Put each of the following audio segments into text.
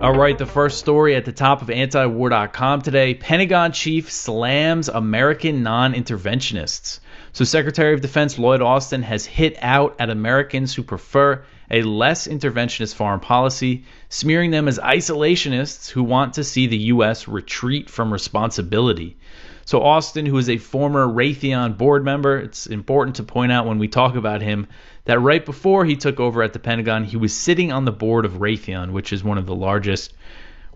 All right, the first story at the top of antiwar.com today. Pentagon chief slams American non-interventionists. So Secretary of Defense Lloyd Austin has hit out at Americans who prefer a less interventionist foreign policy, smearing them as isolationists who want to see the U.S. retreat from responsibility. So Austin, who is a former Raytheon board member, it's important to point out when we talk about him that right before he took over at the Pentagon, he was sitting on the board of Raytheon, which is one of the largest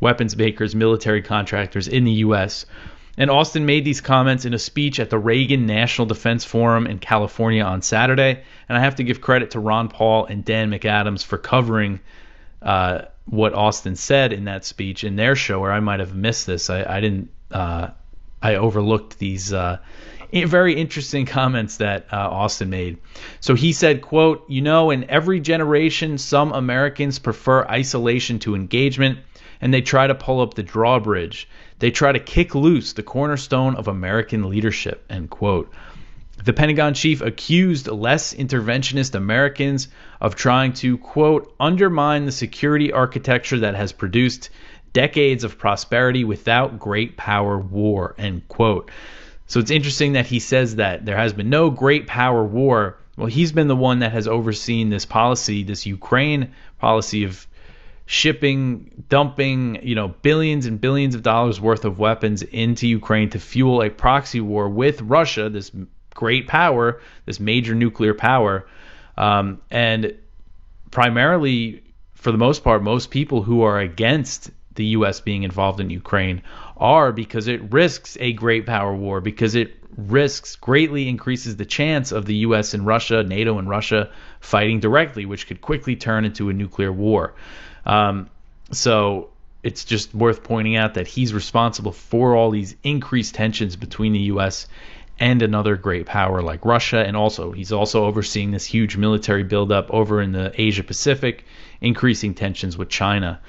weapons makers, military contractors in the U.S. And Austin made these comments in a speech at the Reagan National Defense Forum in California on Saturday. And I have to give credit to Ron Paul and Dan McAdams for covering what Austin said in that speech in their show, where I might have missed this. I overlooked these very interesting comments that Austin made. So he said, quote, in every generation, some Americans prefer isolation to engagement, and they try to pull up the drawbridge. They try to kick loose the cornerstone of American leadership, end quote. The Pentagon chief accused less interventionist Americans of trying to, quote, undermine the security architecture that has produced decades of prosperity without great power war, end quote. So it's interesting that he says that there has been no great power war. Well, he's been the one that has overseen this policy, this Ukraine policy of shipping, dumping, billions and billions of dollars worth of weapons into Ukraine to fuel a proxy war with Russia, this great power, this major nuclear power. And primarily, for the most part, most people who are against the U.S. being involved in Ukraine are because it risks a great power war, because it greatly increases the chance of the U.S. and Russia, NATO and Russia fighting directly, which could quickly turn into a nuclear war. So it's just worth pointing out that he's responsible for all these increased tensions between the U.S. and another great power like Russia, and he's also overseeing this huge military buildup over in the Asia Pacific, increasing tensions with China.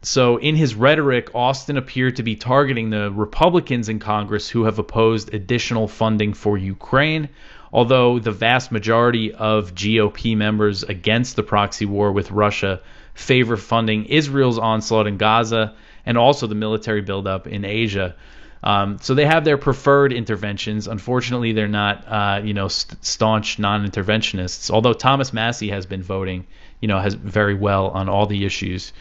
So in his rhetoric, Austin appeared to be targeting the Republicans in Congress who have opposed additional funding for Ukraine, although the vast majority of GOP members against the proxy war with Russia favor funding Israel's onslaught in Gaza and also the military buildup in Asia. So they have their preferred interventions. Unfortunately, they're not, staunch non-interventionists, although Thomas Massie has been voting, has very well on all the issues.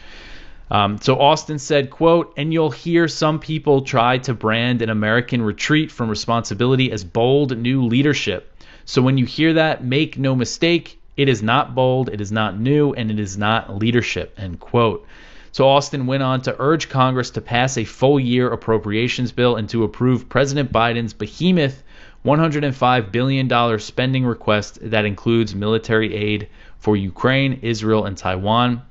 So Austin said, quote, and you'll hear some people try to brand an American retreat from responsibility as bold new leadership. So when you hear that, make no mistake, it is not bold, it is not new, and it is not leadership, end quote. So Austin went on to urge Congress to pass a full-year appropriations bill and to approve President Biden's behemoth $105 billion spending request that includes military aid for Ukraine, Israel, and Taiwan.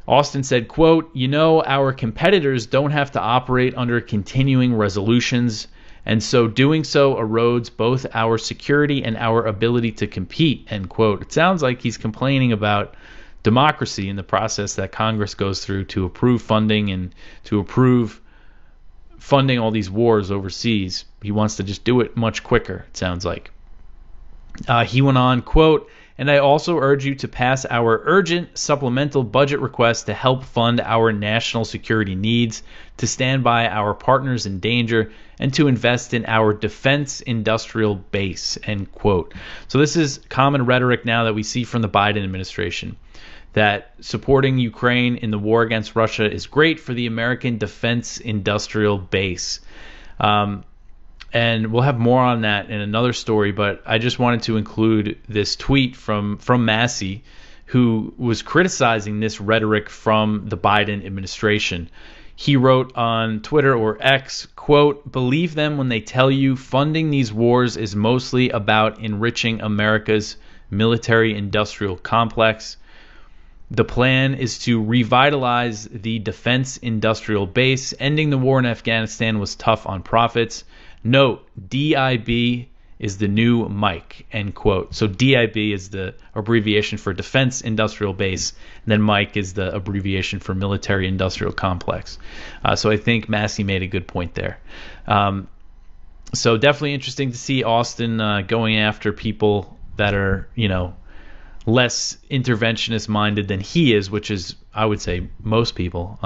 Austin said, quote, our competitors don't have to operate under continuing resolutions, and so doing so erodes both our security and our ability to compete, end quote. It sounds like he's complaining about democracy in the process that Congress goes through to approve funding and to approve funding all these wars overseas. He wants to just do it much quicker, it sounds like. He went on, quote, and I also urge you to pass our urgent supplemental budget request to help fund our national security needs, to stand by our partners in danger, and to invest in our defense industrial base, end quote. So this is common rhetoric now that we see from the Biden administration, that supporting Ukraine in the war against Russia is great for the American defense industrial base. And we'll have more on that in another story, but I just wanted to include this tweet from Massie, who was criticizing this rhetoric from the Biden administration. He wrote on Twitter or X, quote, believe them when they tell you funding these wars is mostly about enriching America's military-industrial complex. The plan is to revitalize the defense industrial base. Ending the war in Afghanistan was tough on profits. Note, DIB is the new Mike, end quote. So DIB is the abbreviation for Defense Industrial Base, and then Mike is the abbreviation for Military Industrial Complex. So I think Massie made a good point there. So definitely interesting to see Austin going after people that are, less interventionist minded than he is, which is, I would say, most people.